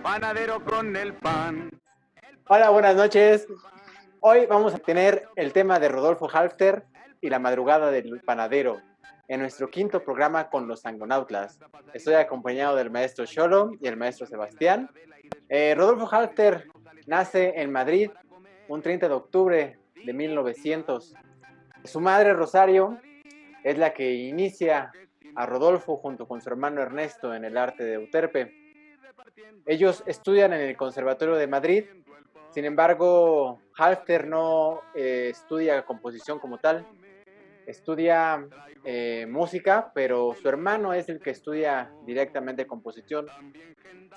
panadero con el pan. Hola, buenas noches. Hoy vamos a tener el tema de Rodolfo Halfter y la madrugada del panadero en nuestro quinto programa con los Sangonautlas. Estoy acompañado del maestro Xolo y el maestro Sebastián. Rodolfo Halfter nace en Madrid un 30 de octubre de 1900. Su madre, Rosario, es la que inicia a Rodolfo junto con su hermano Ernesto en el arte de Euterpe. Ellos estudian en el Conservatorio de Madrid. Sin embargo, Halfter no estudia composición como tal, estudia música, pero su hermano es el que estudia directamente composición.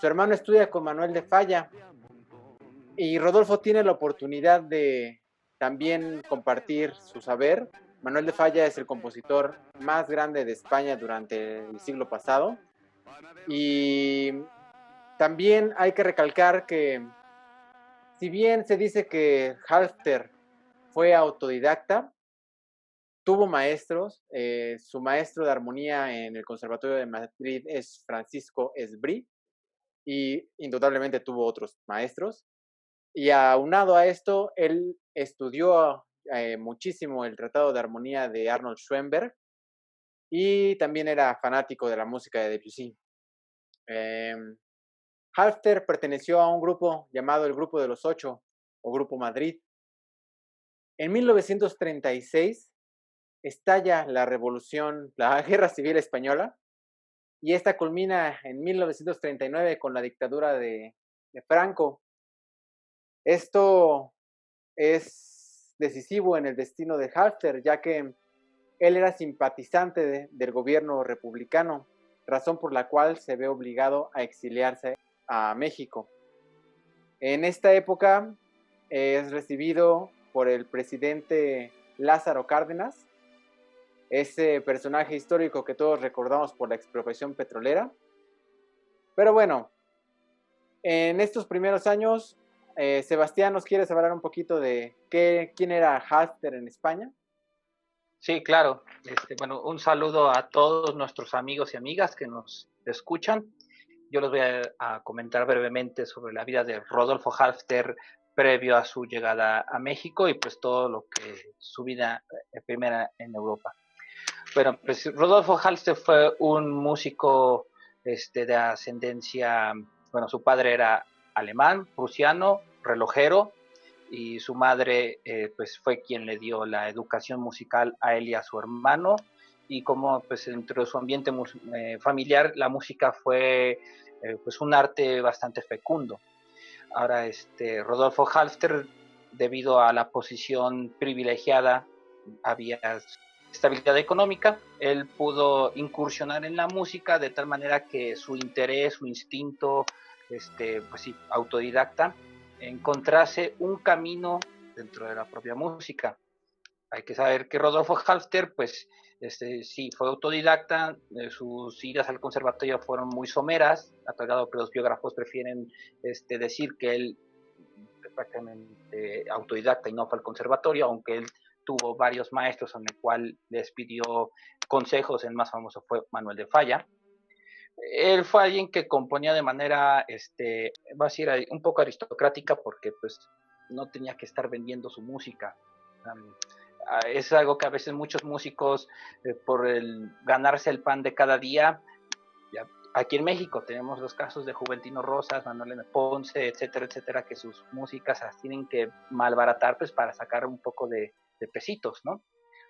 Su hermano estudia con Manuel de Falla y Rodolfo tiene la oportunidad de también compartir su saber. Manuel de Falla es el compositor más grande de España durante el siglo pasado y también hay que recalcar que si bien se dice que Halfter fue autodidacta, tuvo maestros. Su maestro de armonía en el Conservatorio de Madrid es Francisco Esbrí y indudablemente tuvo otros maestros. Y aunado a esto, él estudió muchísimo el Tratado de Armonía de Arnold Schoenberg y también era fanático de la música de Debussy. Halfter perteneció a un grupo llamado el Grupo de los Ocho o Grupo Madrid. En 1936 estalla la revolución, la Guerra Civil Española, y esta culmina en 1939 con la dictadura de Franco. Esto es decisivo en el destino de Halfter, ya que él era simpatizante del gobierno republicano, razón por la cual se ve obligado a exiliarse a México. En esta época es recibido por el presidente Lázaro Cárdenas, ese personaje histórico que todos recordamos por la expropiación petrolera. Pero bueno, en estos primeros años, Sebastián, ¿nos quieres hablar un poquito de quién era Halfter en España? Sí, claro. Bueno, un saludo a todos nuestros amigos y amigas que nos escuchan. Yo les voy a comentar brevemente sobre la vida de Rodolfo Halfter previo a su llegada a México y pues todo lo que su vida primera en Europa. Bueno, pues Rodolfo Halfter fue un músico de ascendencia, bueno, su padre era alemán, prusiano, relojero, y su madre pues fue quien le dio la educación musical a él y a su hermano, y como pues dentro de su ambiente familiar la música fue pues un arte bastante fecundo. Ahora Rodolfo Halfter, debido a la posición privilegiada, había estabilidad económica, él pudo incursionar en la música de tal manera que su interés, su instinto, pues sí, autodidacta, encontrase un camino dentro de la propia música. Hay que saber que Rodolfo Halfter, pues, sí, fue autodidacta, sus idas al conservatorio fueron muy someras, a tal grado que los biógrafos prefieren decir que él es prácticamente autodidacta y no fue al conservatorio, aunque él tuvo varios maestros en el cual les pidió consejos. El más famoso fue Manuel de Falla. Él fue alguien que componía de manera, va a decir, un poco aristocrática, porque pues no tenía que estar vendiendo su música. Es algo que a veces muchos músicos, por el ganarse el pan de cada día, ya, aquí en México tenemos los casos de Juventino Rosas, Manuel M. Ponce, etcétera, etcétera, que sus músicas las tienen que malbaratar pues para sacar un poco de pesitos, ¿no?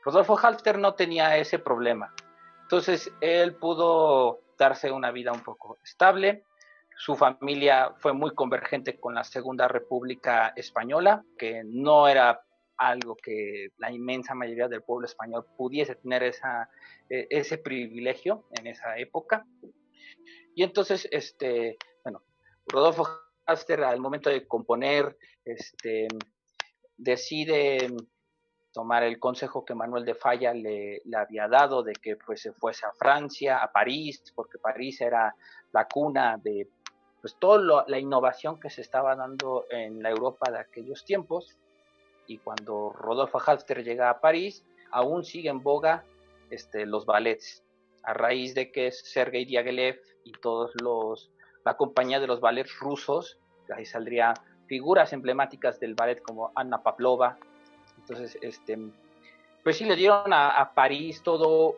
Rodolfo Halfter no tenía ese problema. Entonces él pudo darse una vida un poco estable. Su familia fue muy convergente con la Segunda República Española, que no era algo que la inmensa mayoría del pueblo español pudiese tener ese privilegio en esa época. Y entonces, bueno, Rodolfo Halfter al momento de componer, decide tomar el consejo que Manuel de Falla le había dado de que pues se fuese a Francia, a París, porque París era la cuna de pues toda la innovación que se estaba dando en la Europa de aquellos tiempos. Y cuando Rodolfo Halfter llega a París, aún sigue en boga los ballets, a raíz de que Sergei Diaghilev y todos los la compañía de los ballets rusos, ahí saldría figuras emblemáticas del ballet como Anna Pavlova. Entonces, pues sí le dieron a París todo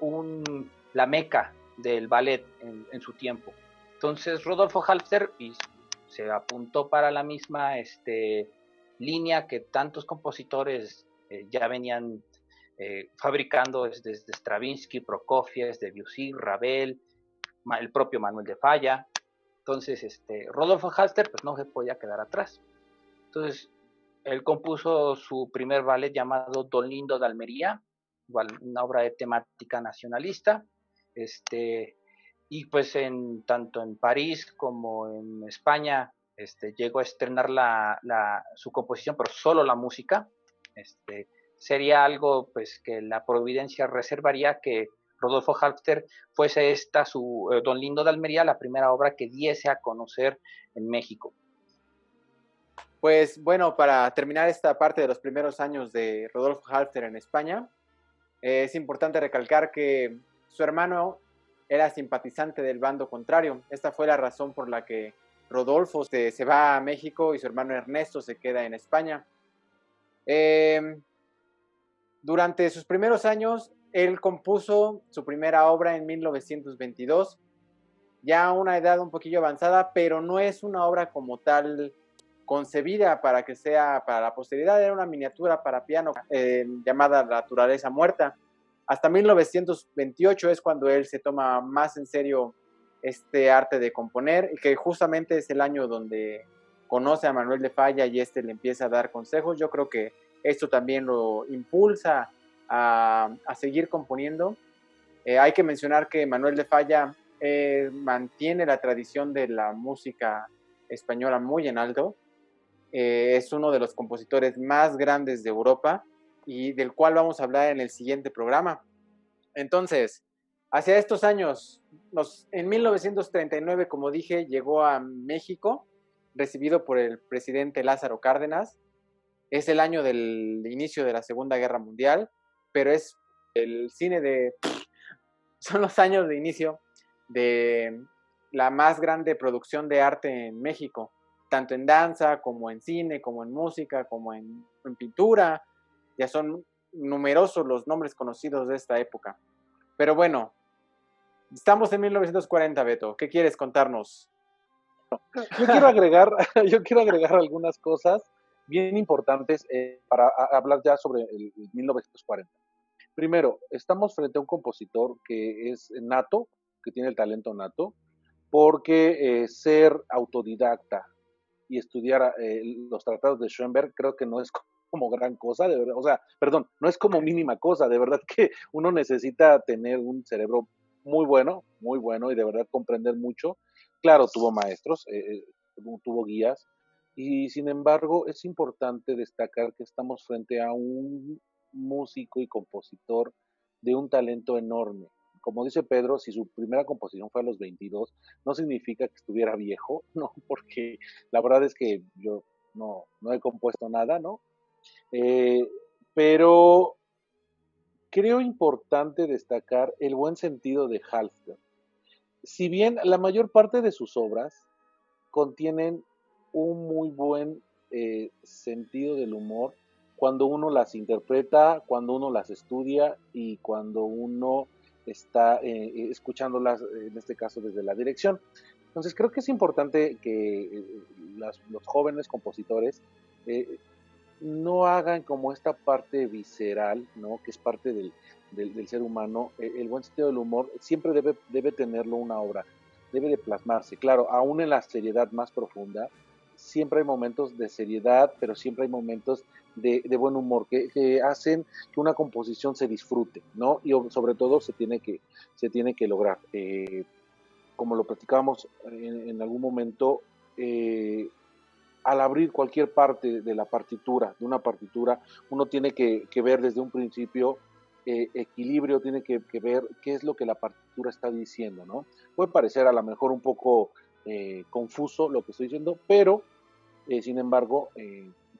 la meca del ballet en su tiempo. Entonces Rodolfo Halfter se apuntó para la misma línea que tantos compositores ya venían fabricando desde Stravinsky, Prokofiev, Debussy, Ravel, el propio Manuel de Falla. Entonces, Rodolfo Halfter pues no se podía quedar atrás. Entonces, él compuso su primer ballet llamado Don Lindo de Almería, igual una obra de temática nacionalista. Y pues tanto en París como en España llegó a estrenar su composición, pero solo la música. Sería algo pues que la providencia reservaría que Rodolfo Halfter fuese su Don Lindo de Almería, la primera obra que diese a conocer en México. Pues bueno, para terminar esta parte de los primeros años de Rodolfo Halfter en España, es importante recalcar que su hermano era simpatizante del bando contrario. Esta fue la razón por la que Rodolfo se va a México y su hermano Ernesto se queda en España. Durante sus primeros años, él compuso su primera obra en 1922, ya a una edad un poquillo avanzada, pero no es una obra como tal concebida para que sea para la posteridad. Era una miniatura para piano llamada Naturaleza Muerta. Hasta 1928 es cuando él se toma más en serio este arte de componer, y que justamente es el año donde conoce a Manuel de Falla y le empieza a dar consejos. Yo creo que esto también lo impulsa a seguir componiendo. Hay que mencionar que Manuel de Falla mantiene la tradición de la música española muy en alto. Es uno de los compositores más grandes de Europa y del cual vamos a hablar en el siguiente programa. Entonces, hacia estos años, en 1939, como dije, llegó a México, recibido por el presidente Lázaro Cárdenas. Es el año del inicio de la Segunda Guerra Mundial, pero es el cine son los años de inicio de la más grande producción de arte en México, tanto en danza, como en cine, como en música, como en pintura. Ya son numerosos los nombres conocidos de esta época. Pero bueno, estamos en 1940, Beto. ¿Qué quieres contarnos? Yo quiero agregar, yo quiero agregar algunas cosas bien importantes para hablar ya sobre el 1940. Primero, estamos frente a un compositor que es nato, que tiene el talento nato, porque ser autodidacta y estudiar los tratados de Schoenberg creo que no es como gran cosa, de verdad, o sea, perdón, no es como mínima cosa, de verdad que uno necesita tener un cerebro muy bueno y de verdad comprender mucho. Claro, tuvo maestros, tuvo guías, y sin embargo es importante destacar que estamos frente a un músico y compositor de un talento enorme. Como dice Pedro, si su primera composición fue a los 22, no significa que estuviera viejo, no, porque la verdad es que yo no he compuesto nada, ¿no? Pero creo importante destacar el buen sentido de Halfter. Si bien la mayor parte de sus obras contienen un muy buen sentido del humor, cuando uno las interpreta, cuando uno las estudia y cuando uno está escuchándolas, en este caso desde la dirección. Entonces creo que es importante que los jóvenes compositores no hagan como esta parte visceral, ¿no? Que es parte del ser humano. El buen sentido del humor siempre debe tenerlo una obra, debe de plasmarse. Claro, aún en la seriedad más profunda, siempre hay momentos de seriedad, pero siempre hay momentos de buen humor que hacen que una composición se disfrute, ¿no? Y sobre todo se tiene que lograr. Como lo platicábamos en algún momento, al abrir cualquier parte de la partitura, de una partitura, uno tiene que ver desde un principio equilibrio, tiene que ver qué es lo que la partitura está diciendo, ¿no? Puede parecer a lo mejor un poco confuso lo que estoy diciendo, pero sin embargo,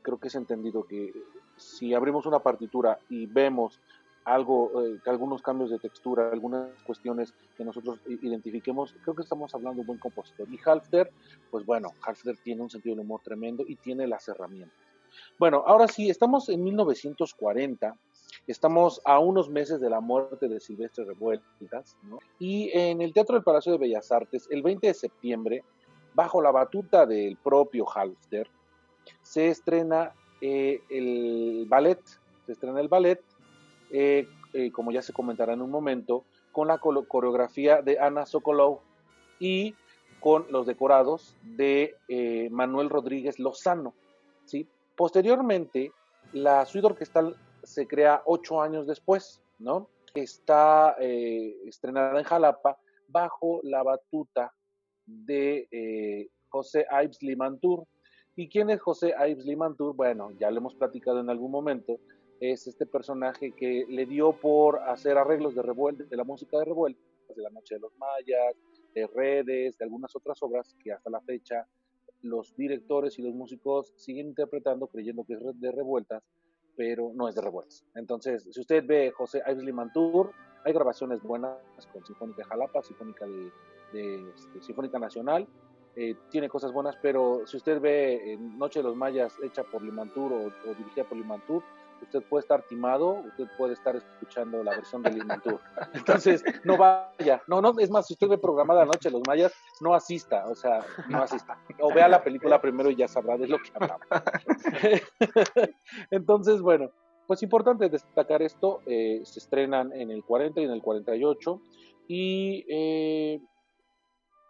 creo que es entendido que si abrimos una partitura y vemos algunos cambios de textura, algunas cuestiones que nosotros identifiquemos, creo que estamos hablando de un buen compositor. Y Halfter, pues bueno, Halfter tiene un sentido del humor tremendo y tiene las herramientas. Bueno, ahora sí, estamos en 1940, estamos a unos meses de la muerte de Silvestre Revueltas, ¿no? Y en el Teatro del Palacio de Bellas Artes, el 20 de septiembre, bajo la batuta del propio Halfter, se estrena el ballet, como ya se comentará en un momento, con la coreografía de Anna Sokolov y con los decorados de Manuel Rodríguez Lozano, ¿sí? Posteriormente, la suite orquestal se crea 8 años después, ¿no? Está estrenada en Jalapa bajo la batuta de José Ives Limantour. ¿Y quién es José Ives Limantour? Bueno, ya lo hemos platicado en algún momento. Es este personaje que le dio por hacer arreglos de Revueltas, de la música de Revueltas, de La Noche de los Mayas, de Redes, de algunas otras obras que hasta la fecha los directores y los músicos siguen interpretando creyendo que es de Revueltas, pero no es de Revueltas. Entonces, si usted ve José Ives Limantour, hay grabaciones buenas con Sinfónica de Jalapa, Sinfónica Nacional, tiene cosas buenas, pero si usted ve Noche de los Mayas hecha por Limantour o dirigida por Limantour, usted puede estar timado, usted puede estar escuchando la versión de Limantour. Entonces, no vaya. No, es más, si usted ve programada Noche de los Mayas, no asista, o sea, no asista. O vea la película primero y ya sabrá de lo que hablamos. Entonces, bueno, pues importante destacar esto, se estrenan en el 40 y en el 48, y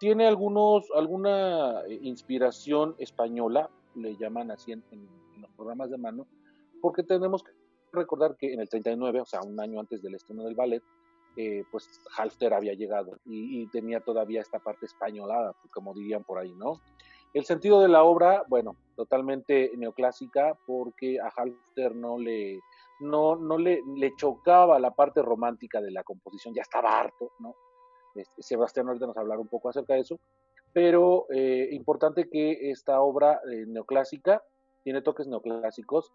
tiene alguna inspiración española, le llaman así en los programas de mano, porque tenemos que recordar que en el 39, o sea, un año antes del estreno del ballet, pues Halfter había llegado y tenía todavía esta parte españolada, como dirían por ahí, ¿no? El sentido de la obra, bueno, totalmente neoclásica, porque a Halfter no le chocaba la parte romántica de la composición, ya estaba harto, ¿no? Sebastián ahorita nos hablará un poco acerca de eso, pero importante que esta obra neoclásica tiene toques neoclásicos,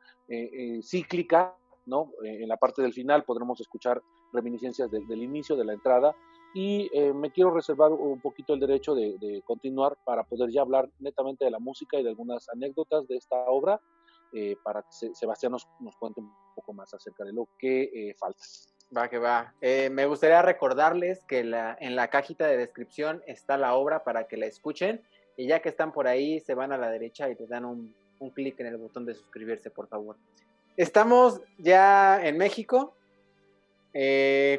cíclica, ¿no? En la parte del final podremos escuchar reminiscencias del inicio, de la entrada, y me quiero reservar un poquito el derecho de continuar para poder ya hablar netamente de la música y de algunas anécdotas de esta obra, para que Sebastián nos cuente un poco más acerca de lo que falta. Va que va. Me gustaría recordarles que en la cajita de descripción está la obra para que la escuchen. Y ya que están por ahí, se van a la derecha y le dan un clic en el botón de suscribirse, por favor. Estamos ya en México.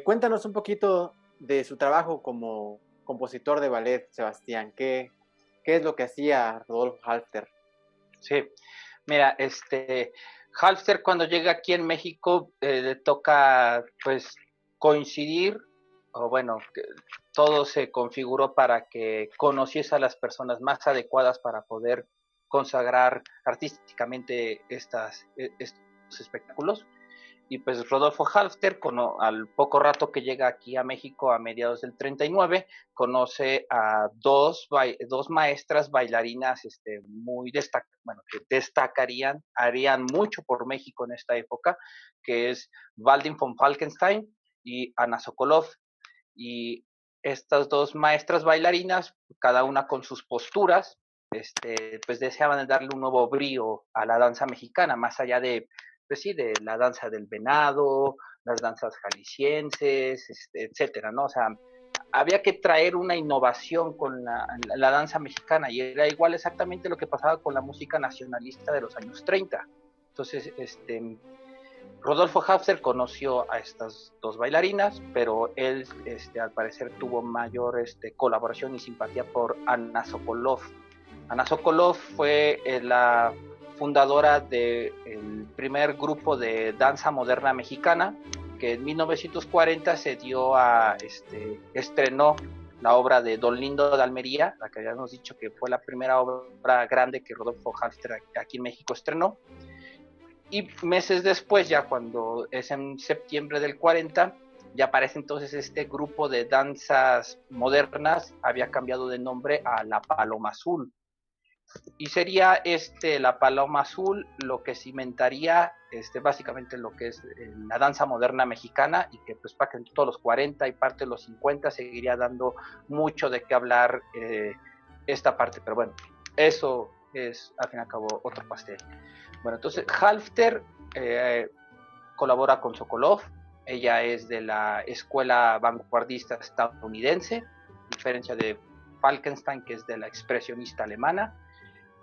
Cuéntanos un poquito de su trabajo como compositor de ballet, Sebastián. ¿Qué es lo que hacía Rodolfo Halfter? Sí, mira, Halfter cuando llega aquí en México le toca pues coincidir, o bueno, todo se configuró para que conociese a las personas más adecuadas para poder consagrar artísticamente estos espectáculos. Y pues Rodolfo Halfter, al poco rato que llega aquí a México a mediados del 39, conoce a dos maestras bailarinas que destacarían, harían mucho por México en esta época, que es Waldin von Falkenstein y Anna Sokolov. Y estas dos maestras bailarinas, cada una con sus posturas, pues deseaban darle un nuevo brío a la danza mexicana, más allá de pues sí, de la danza del venado, las danzas jaliscienses, etcétera, ¿no? O sea, había que traer una innovación con la danza mexicana y era igual exactamente lo que pasaba con la música nacionalista de los años 30. Entonces, Rodolfo Halfter conoció a estas dos bailarinas, pero él, al parecer, tuvo mayor colaboración y simpatía por Anna Sokolov. Anna Sokolov fue la fundadora del primer grupo de danza moderna mexicana, que en 1940 estrenó la obra de Don Lindo de Almería, la que habíamos dicho que fue la primera obra grande que Rodolfo Halfter aquí en México estrenó. Y meses después, ya cuando es en septiembre del 40, ya aparece entonces este grupo de danzas modernas, había cambiado de nombre a La Paloma Azul. Y sería la paloma azul lo que cimentaría básicamente lo que es la danza moderna mexicana, y que pues para que en todos los 40 y parte de los 50 seguiría dando mucho de qué hablar esta parte, pero bueno, eso es al fin y al cabo otro pastel. Bueno, entonces Halfter colabora con Sokolov. Ella es de la escuela vanguardista estadounidense, a diferencia de Falkenstein, que es de la expresionista alemana.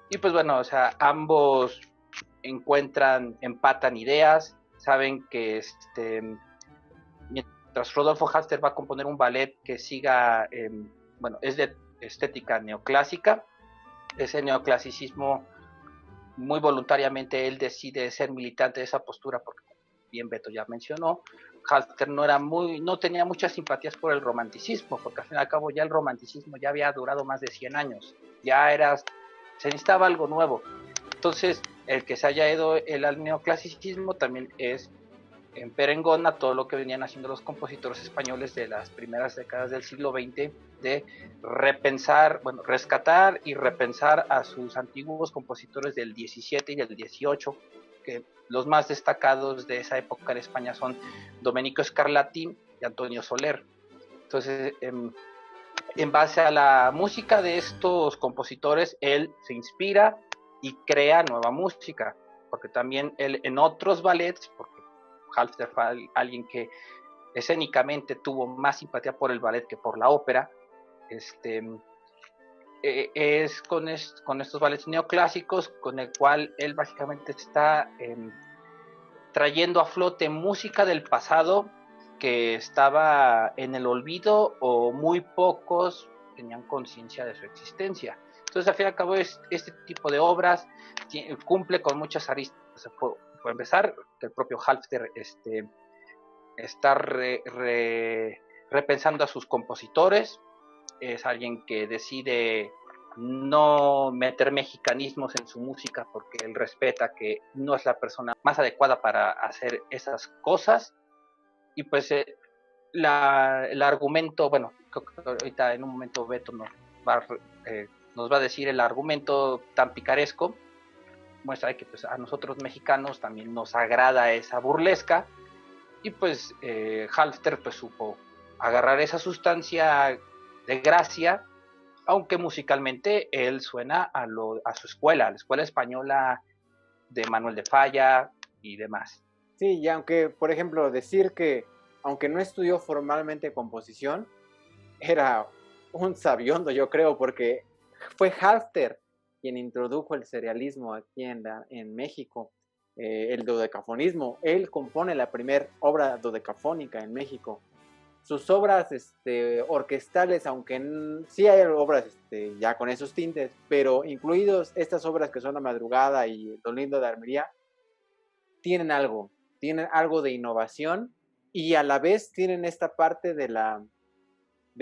Y pues bueno, o sea, ambos empatan ideas, saben que mientras Rodolfo Halfter va a componer un ballet que siga, bueno, es de estética neoclásica, ese neoclasicismo muy voluntariamente él decide ser militante de esa postura, porque bien Beto ya mencionó, Halfter no tenía muchas simpatías por el romanticismo, porque al fin y al cabo ya el romanticismo ya había durado más de 100 años, se necesitaba algo nuevo. Entonces, el que se haya ido al neoclasicismo también es en perengón a todo lo que venían haciendo los compositores españoles de las primeras décadas del siglo XX, de rescatar y repensar a sus antiguos compositores del 17 y del 18, que los más destacados de esa época en España son Domenico Scarlatti y Antonio Soler. Entonces, en base a la música de estos compositores, él se inspira y crea nueva música, porque también él en otros ballets, porque Halfter fue alguien que escénicamente tuvo más simpatía por el ballet que por la ópera, es con estos ballets neoclásicos con el cual él básicamente está trayendo a flote música del pasado que estaba en el olvido o muy pocos tenían conciencia de su existencia. Entonces, al fin y al cabo, este tipo de obras cumple con muchas aristas. O sea, por empezar, el propio Halfter está repensando a sus compositores, es alguien que decide no meter mexicanismos en su música porque él respeta que no es la persona más adecuada para hacer esas cosas. Y pues el argumento, bueno, ahorita en un momento Beto nos va a decir el argumento tan picaresco, muestra que pues a nosotros mexicanos también nos agrada esa burlesca, y pues Halfter pues supo agarrar esa sustancia de gracia, aunque musicalmente él suena a su escuela, a la escuela española de Manuel de Falla y demás. Sí, y aunque, por ejemplo, decir que, aunque no estudió formalmente composición, era un sabiondo, yo creo, porque fue Halfter quien introdujo el serialismo aquí en México, el dodecafonismo. Él compone la primera obra dodecafónica en México. Sus obras orquestales, aunque sí hay obras ya con esos tintes, pero incluidos estas obras que son La Madrugada y Don Lindo de Armería, tienen algo de innovación, y a la vez tienen esta parte del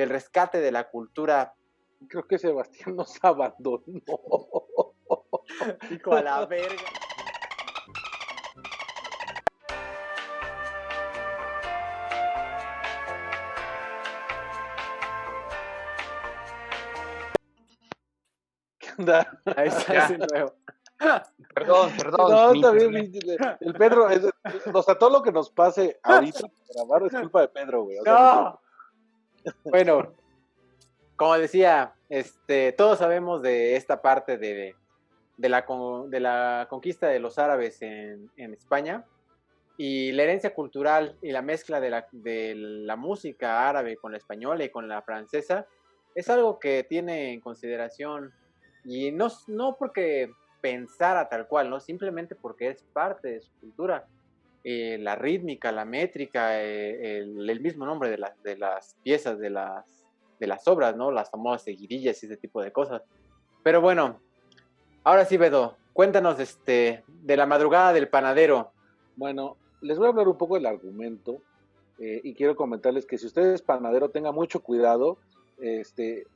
rescate de la cultura. Creo que Sebastián nos abandonó. Hijo, a la verga. ¿Qué onda? Ahí está de nuevo. Perdón. No, también el Pedro, o sea, todo lo que nos pase ahorita para grabar es culpa de Pedro, güey. O sea, No. Bueno, como decía, todos sabemos de esta parte de la conquista de los árabes en España, y la herencia cultural y la mezcla de la música árabe con la española y con la francesa es algo que tiene en consideración, y no porque pensara tal cual, ¿no? Simplemente porque es parte de su cultura. La rítmica, la métrica, el mismo nombre de las piezas, de las obras, ¿no? Las famosas seguidillas y ese tipo de cosas. Pero bueno, ahora sí, Beto, cuéntanos de La Madrugada del Panadero. Bueno, les voy a hablar un poco del argumento, y quiero comentarles que si usted es panadero, tenga mucho cuidado,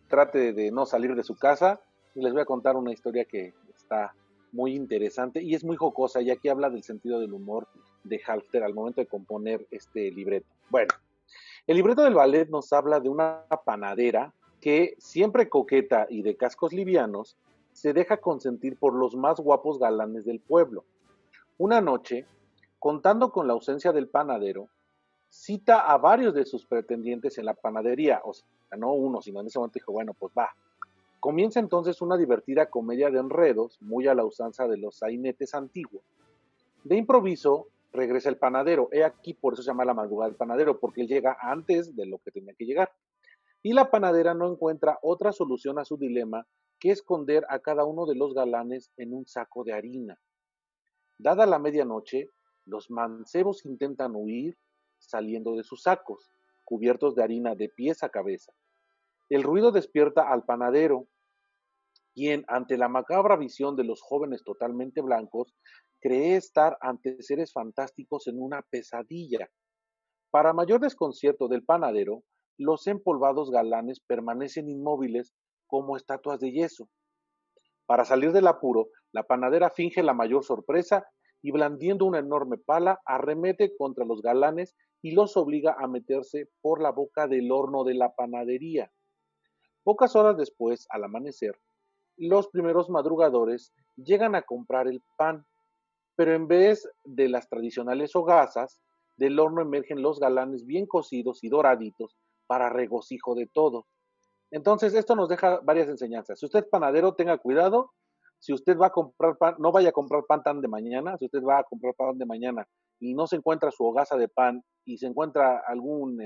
trate de no salir de su casa, y les voy a contar una historia que está muy interesante y es muy jocosa, y aquí habla del sentido del humor de Halfter al momento de componer este libreto. Bueno, el libreto del ballet nos habla de una panadera que, siempre coqueta y de cascos livianos, se deja consentir por los más guapos galanes del pueblo. Una noche, contando con la ausencia del panadero, cita a varios de sus pretendientes en la panadería, o sea, no uno, sino en ese momento dijo, bueno, pues va. Comienza entonces una divertida comedia de enredos, muy a la usanza de los sainetes antiguos. De improviso, regresa el panadero. He aquí, por eso se llama la madrugada del panadero, porque él llega antes de lo que tenía que llegar. Y la panadera no encuentra otra solución a su dilema que esconder a cada uno de los galanes en un saco de harina. Dada la medianoche, los mancebos intentan huir saliendo de sus sacos, cubiertos de harina de pies a cabeza. El ruido despierta al panadero, quien, ante la macabra visión de los jóvenes totalmente blancos, cree estar ante seres fantásticos en una pesadilla. Para mayor desconcierto del panadero, los empolvados galanes permanecen inmóviles como estatuas de yeso. Para salir del apuro, la panadera finge la mayor sorpresa y, blandiendo una enorme pala, arremete contra los galanes y los obliga a meterse por la boca del horno de la panadería. Pocas horas después, al amanecer, los primeros madrugadores llegan a comprar el pan, pero en vez de las tradicionales hogazas, del horno emergen los galanes bien cocidos y doraditos para regocijo de todos. Entonces, esto nos deja varias enseñanzas. Si usted es panadero, tenga cuidado. Si usted va a comprar pan, no vaya a comprar pan tan de mañana. Si usted va a comprar pan de mañana y no se encuentra su hogaza de pan y se encuentra algún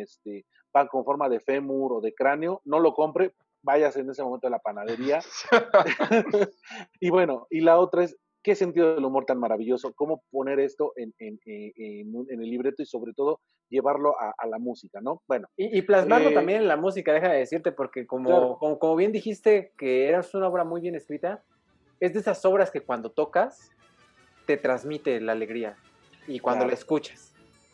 pan con forma de fémur o de cráneo, no lo compre, váyase en ese momento a la panadería. Y bueno, y la otra es, qué sentido del humor tan maravilloso, cómo poner esto en el libreto y sobre todo llevarlo a la música, ¿no? Bueno. Y plasmarlo también en la música, deja de decirte, porque Claro. como bien dijiste que era una obra muy bien escrita, es de esas obras que cuando tocas te transmite la alegría y cuando la escuchas.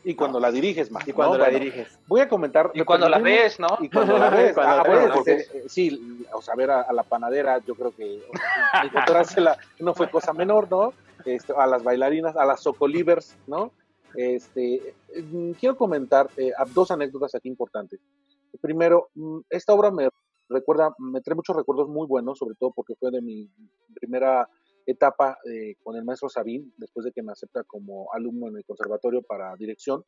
Y cuando la diriges, más. Y cuando la diriges. Voy a comentar. Y cuando la ves, ¿no? Y cuando la ves. Bueno, porque sí. sí, o sea, ver a la panadera, yo creo que encontrársela no fue cosa menor, ¿no? A las bailarinas, a las socolivers, ¿no? Quiero comentar dos anécdotas aquí importantes. Primero, esta obra me trae muchos recuerdos muy buenos, sobre todo porque fue de mi primera etapa con el maestro Sabín, después de que me acepta como alumno en el conservatorio para dirección,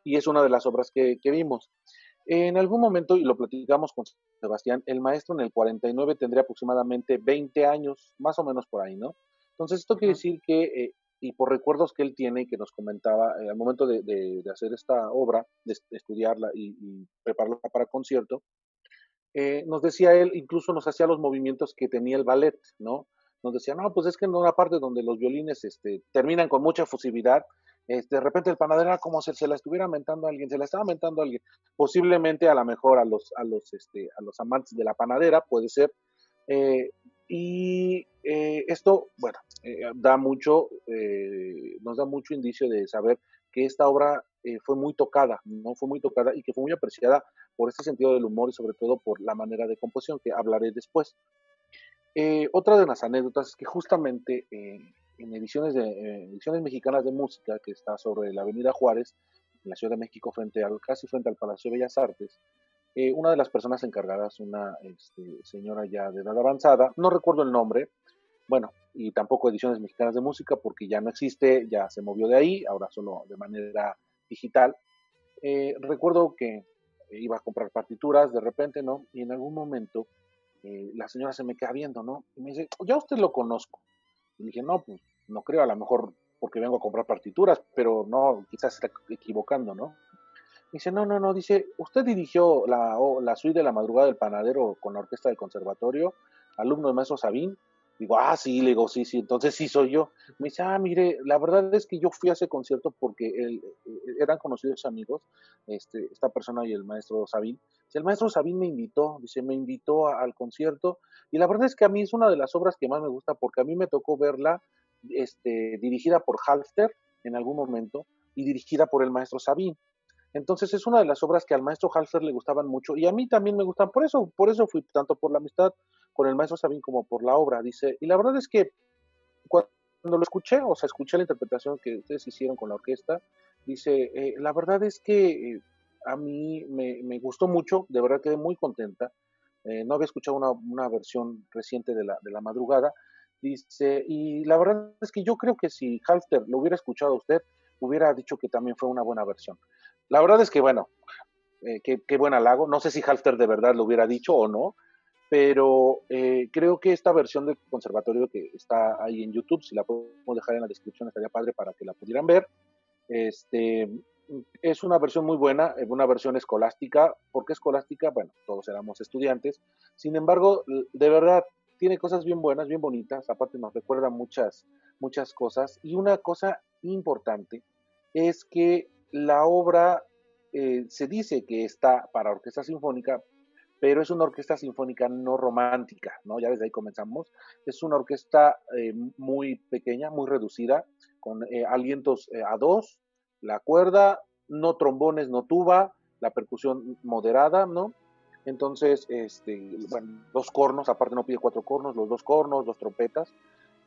y es una de las obras que vimos. En algún momento, y lo platicamos con Sebastián, el maestro en el 49 tendría aproximadamente 20 años, más o menos por ahí, ¿no? Entonces, esto quiere decir que, y por recuerdos que él tiene y que nos comentaba al momento de hacer esta obra, de estudiarla y prepararla para concierto, nos decía él, incluso nos hacía los movimientos que tenía el ballet, ¿no? Nos decía, no, pues es que en una parte donde los violines terminan con mucha efusividad, de repente el panadero era como si se la estuviera mentando a alguien, se la estaba mentando a alguien, posiblemente a lo mejor a los amantes de la panadera, puede ser, esto, bueno, nos da mucho indicio de saber que esta obra fue muy tocada, ¿no? Fue muy tocada y que fue muy apreciada por este sentido del humor y sobre todo por la manera de composición que hablaré después. Otra de las anécdotas es que justamente en ediciones mexicanas de música, que está sobre la Avenida Juárez, en la Ciudad de México, casi frente al Palacio de Bellas Artes, una de las personas encargadas, una señora ya de edad avanzada, no recuerdo el nombre, bueno, y tampoco ediciones mexicanas de música porque ya no existe, ya se movió de ahí, ahora solo de manera digital. Recuerdo que iba a comprar partituras de repente, ¿no? Y en algún momento la señora se me queda viendo, ¿no? Y me dice, ya usted lo conozco. Y dije, no, pues no creo, a lo mejor porque vengo a comprar partituras, pero no, quizás se está equivocando, ¿no? Dice, no, no, no, dice, usted dirigió la suite de la madrugada del panadero con la orquesta del conservatorio, alumno de maestro Sabín. Digo, sí, le digo, sí, entonces sí soy yo. Me dice, mire, la verdad es que yo fui a ese concierto porque eran conocidos amigos, esta persona y el maestro Sabín. Dice, el maestro Sabín me invitó, dice, me invitó al concierto, y la verdad es que a mí es una de las obras que más me gusta porque a mí me tocó verla dirigida por Halfter en algún momento y dirigida por el maestro Sabín. Entonces es una de las obras que al maestro Halfter le gustaban mucho y a mí también me gustan, por eso fui tanto por la amistad con el maestro Sabín como por la obra, dice, y la verdad es que cuando lo escuché, o sea, escuché la interpretación que ustedes hicieron con la orquesta, dice, la verdad es que a mí me gustó mucho, de verdad quedé muy contenta, no había escuchado una versión reciente de la madrugada, Dice, y la verdad es que yo creo que si Halfter lo hubiera escuchado a usted, hubiera dicho que también fue una buena versión. La verdad es que, bueno, qué buen halago. No sé si Halfter de verdad lo hubiera dicho o no, pero creo que esta versión del conservatorio que está ahí en YouTube, si la podemos dejar en la descripción, estaría padre para que la pudieran ver. Este, es una versión muy buena, una versión escolástica. ¿Por qué escolástica? Bueno, todos éramos estudiantes. Sin embargo, de verdad, tiene cosas bien buenas, bien bonitas. Aparte nos recuerda muchas cosas. Y una cosa importante es que la obra se dice que está para orquesta sinfónica, pero es una orquesta sinfónica no romántica, ¿no? Ya desde ahí comenzamos. Es una orquesta muy pequeña, muy reducida, con alientos a dos, la cuerda, no trombones, no tuba, la percusión moderada, ¿no? Entonces, bueno, dos cornos, aparte no pide cuatro cornos, los dos cornos, dos trompetas.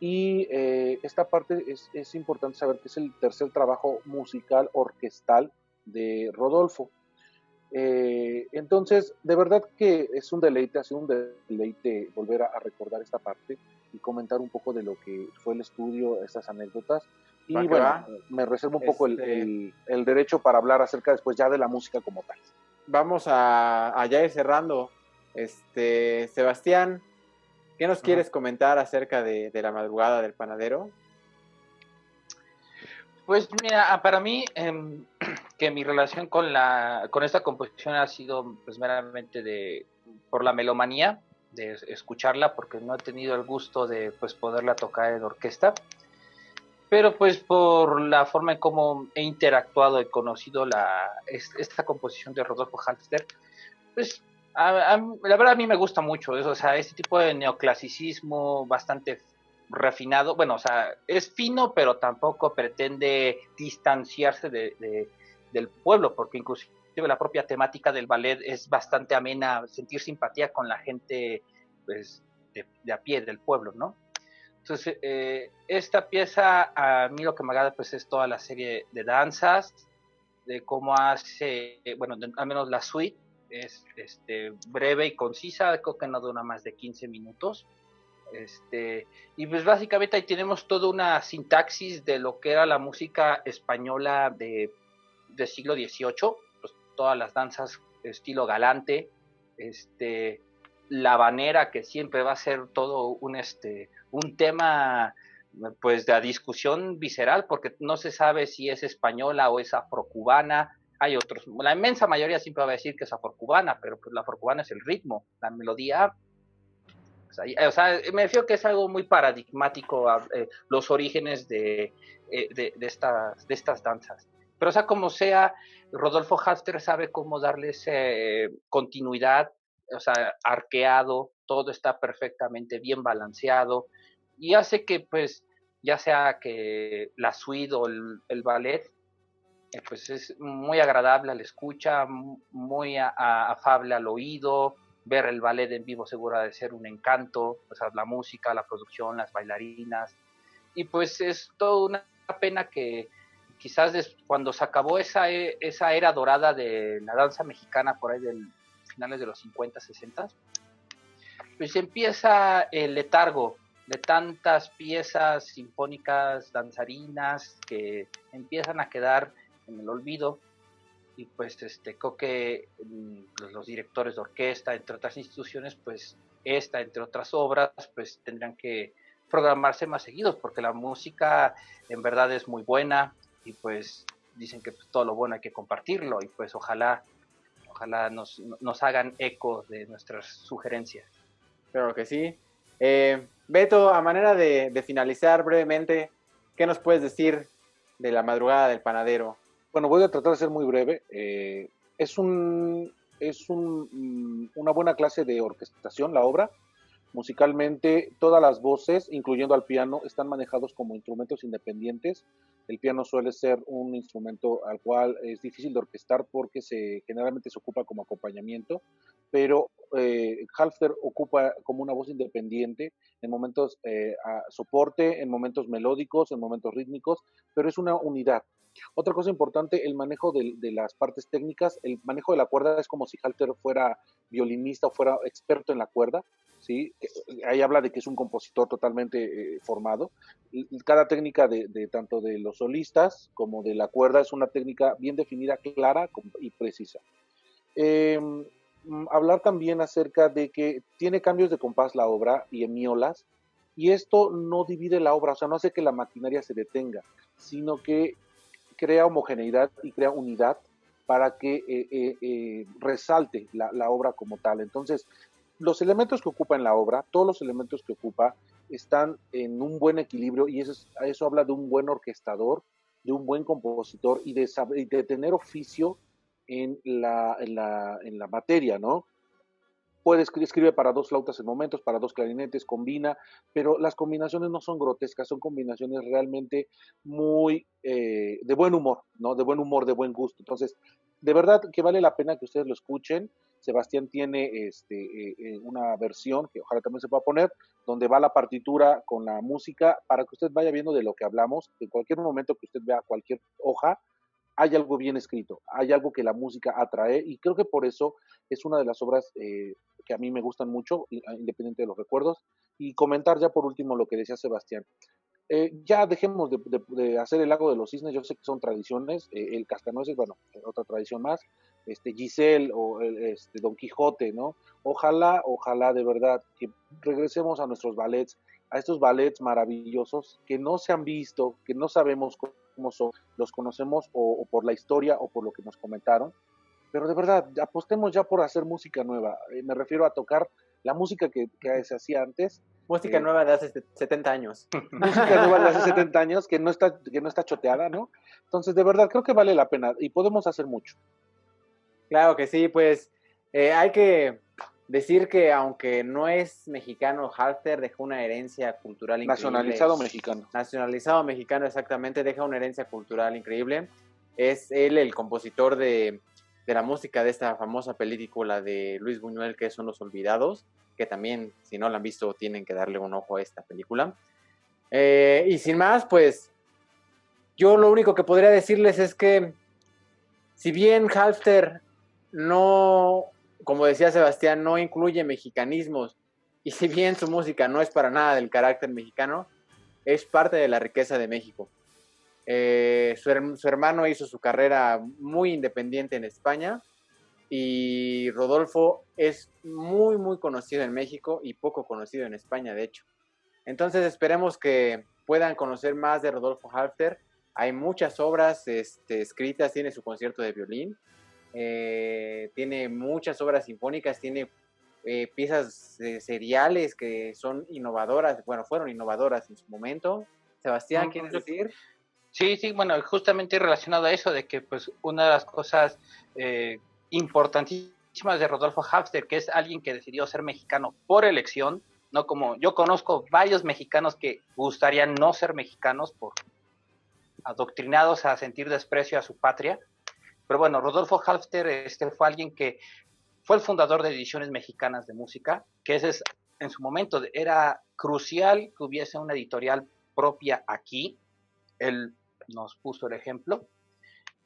Y esta parte es importante saber que es el tercer trabajo musical orquestal de Rodolfo. Entonces, de verdad que es un deleite, ha sido un deleite volver a recordar esta parte y comentar un poco de lo que fue el estudio, estas anécdotas. Va Y que bueno, va. me reservo un poco el derecho para hablar acerca después ya de la música como tal. Vamos a ya ir cerrando. Sebastián, ¿qué nos quieres comentar acerca de la madrugada del panadero? Pues mira, para mí que mi relación con esta composición ha sido pues meramente por la melomanía de escucharla, porque no he tenido el gusto de pues poderla tocar en orquesta, pero pues por la forma en cómo he interactuado y conocido esta composición de Rodolfo Halfter, pues la verdad a mí me gusta mucho eso, o sea, este tipo de neoclasicismo bastante refinado, bueno, o sea, es fino, pero tampoco pretende distanciarse del pueblo, porque inclusive la propia temática del ballet es bastante amena, sentir simpatía con la gente pues, de a pie del pueblo, ¿no? Entonces, esta pieza a mí lo que me agrada pues es toda la serie de danzas, de cómo hace, bueno, al menos la suite es breve y concisa, creo que no dura más de 15 minutos. Y pues básicamente ahí tenemos toda una sintaxis de lo que era la música española de siglo XVIII, pues todas las danzas estilo galante, la habanera, que siempre va a ser todo un tema pues de discusión visceral, porque no se sabe si es española o es afrocubana. Hay otros, la inmensa mayoría siempre va a decir que es afrocubana, pero pues la afrocubana es el ritmo, la melodía. O sea, me refiero que es algo muy paradigmático los orígenes de estas danzas. Pero, o sea, como sea, Rodolfo Halfter sabe cómo darles continuidad, o sea, arqueado, todo está perfectamente bien balanceado y hace que, pues, ya sea que la suite o el ballet, pues es muy agradable a la escucha, muy afable al oído. Ver el ballet en vivo seguro de ser un encanto, o sea, la música, la producción, las bailarinas. Y pues es toda una pena que quizás cuando se acabó esa era dorada de la danza mexicana por ahí del finales de los 50, 60, pues empieza el letargo de tantas piezas sinfónicas, danzarinas, que empiezan a quedar en el olvido. Y pues creo que los directores de orquesta, entre otras instituciones, pues entre otras obras, pues tendrán que programarse más seguidos, porque la música en verdad es muy buena y pues dicen que pues, todo lo bueno hay que compartirlo y pues ojalá nos hagan eco de nuestras sugerencias. Claro que sí. Beto, a manera de finalizar brevemente, ¿qué nos puedes decir de la madrugada del panadero? Bueno, voy a tratar de ser muy breve. Es una buena clase de orquestación, la obra. Musicalmente, todas las voces, incluyendo al piano, están manejados como instrumentos independientes. El piano suele ser un instrumento al cual es difícil de orquestar porque generalmente se ocupa como acompañamiento, pero Halfter ocupa como una voz independiente en momentos a soporte, en momentos melódicos, en momentos rítmicos, pero es una unidad. Otra cosa importante, el manejo de las partes técnicas, el manejo de la cuerda es como si Halfter fuera violinista o fuera experto en la cuerda. ¿sí? Ahí habla de que es un compositor totalmente formado. Cada técnica de tanto de los solistas como de la cuerda es una técnica bien definida, clara y precisa. Eh, Hablar también acerca de que tiene cambios de compás la obra y hemiolas, y esto no divide la obra, o sea, no hace que la maquinaria se detenga, sino que crea homogeneidad y crea unidad para que resalte la obra como tal. Entonces, los elementos que ocupa en la obra, todos los elementos que ocupa, están en un buen equilibrio y eso habla de un buen orquestador, de un buen compositor y de tener oficio en la materia, ¿no? Escribe para dos flautas en momentos, para dos clarinetes, combina, pero las combinaciones no son grotescas, son combinaciones realmente muy de buen humor, ¿no? De buen humor, de buen gusto. Entonces, de verdad que vale la pena que ustedes lo escuchen. Sebastián tiene una versión que ojalá también se pueda poner, donde va la partitura con la música para que usted vaya viendo de lo que hablamos. En cualquier momento que usted vea cualquier hoja, hay algo bien escrito, hay algo que la música atrae y creo que por eso es una de las obras que a mí me gustan mucho, independiente de los recuerdos. Y comentar ya por último lo que decía Sebastián. Ya dejemos de hacer el lago de los cisnes, yo sé que son tradiciones, el cascanueces, bueno, otra tradición más, Giselle o Don Quijote, ¿no? Ojalá de verdad que regresemos a nuestros ballets, a estos ballets maravillosos que no se han visto, que no sabemos cómo son, los conocemos o por la historia o por lo que nos comentaron, pero de verdad, apostemos ya por hacer música nueva, me refiero a tocar la música que se hacía antes. Música nueva de hace 70 años. Música nueva de hace 70 años que no está choteada, ¿no? Entonces, de verdad, creo que vale la pena y podemos hacer mucho. Claro que sí, pues hay que decir que aunque no es mexicano, Halfter dejó una herencia cultural increíble. Nacionalizado mexicano. Nacionalizado mexicano, exactamente, deja una herencia cultural increíble. Es él el compositor de la música de esta famosa película de Luis Buñuel, que son Los Olvidados, que también, si no la han visto, tienen que darle un ojo a esta película. Y sin más, pues, yo lo único que podría decirles es que, si bien Halfter no, como decía Sebastián, no incluye mexicanismos, y si bien su música no es para nada del carácter mexicano, es parte de la riqueza de México. Su hermano hizo su carrera muy independiente en España, y Rodolfo es muy, muy conocido en México y poco conocido en España, de hecho. Entonces esperemos que puedan conocer más de Rodolfo Halfter. Hay muchas obras escritas, tiene su concierto de violín, tiene muchas obras sinfónicas, tiene piezas seriales que son innovadoras, bueno, fueron innovadoras en su momento. Sebastián, ¿quieres decir? Sí, bueno, justamente relacionado a eso, de que pues una de las cosas importantísimas de Rodolfo Halfter, que es alguien que decidió ser mexicano por elección, no como yo conozco varios mexicanos que gustarían no ser mexicanos por adoctrinados a sentir desprecio a su patria, pero bueno, Rodolfo Halfter fue alguien que fue el fundador de Ediciones Mexicanas de Música, que ese es, en su momento era crucial que hubiese una editorial propia aquí. Él nos puso el ejemplo.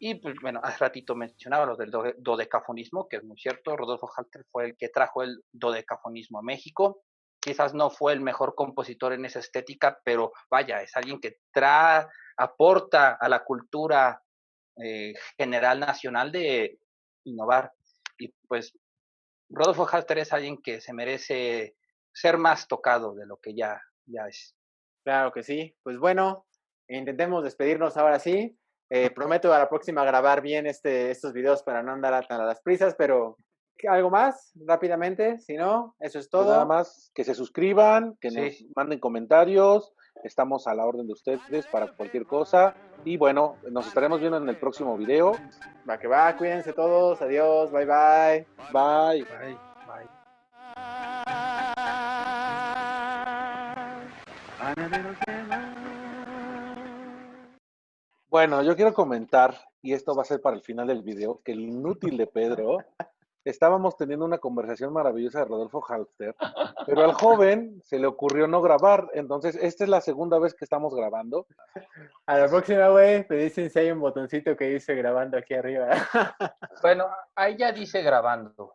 Y pues bueno, hace ratito mencionaba lo del dodecafonismo, que es muy cierto. Rodolfo Halfter fue el que trajo el dodecafonismo a México. Quizás no fue el mejor compositor en esa estética, pero vaya, es alguien que aporta a la cultura general nacional de innovar. Y pues Rodolfo Halfter es alguien que se merece ser más tocado de lo que ya es. Claro que sí. Pues bueno, intentemos despedirnos ahora sí. Prometo a la próxima grabar bien estos videos para no andar tan a las prisas, pero ¿algo más? Rápidamente, si no, eso es todo. Pues nada más que se suscriban, que nos manden comentarios, estamos a la orden de ustedes para cualquier cosa. Y bueno, nos estaremos viendo en el próximo video. Va que va, cuídense todos, adiós, bye bye. Bye. Bye, bye. Bueno, yo quiero comentar, y esto va a ser para el final del video, que el inútil de Pedro, estábamos teniendo una conversación maravillosa de Rodolfo Halfter, pero al joven se le ocurrió no grabar, entonces esta es la segunda vez que estamos grabando. A la próxima, güey, te dicen si hay un botoncito que dice grabando aquí arriba. Bueno, ahí ya dice grabando.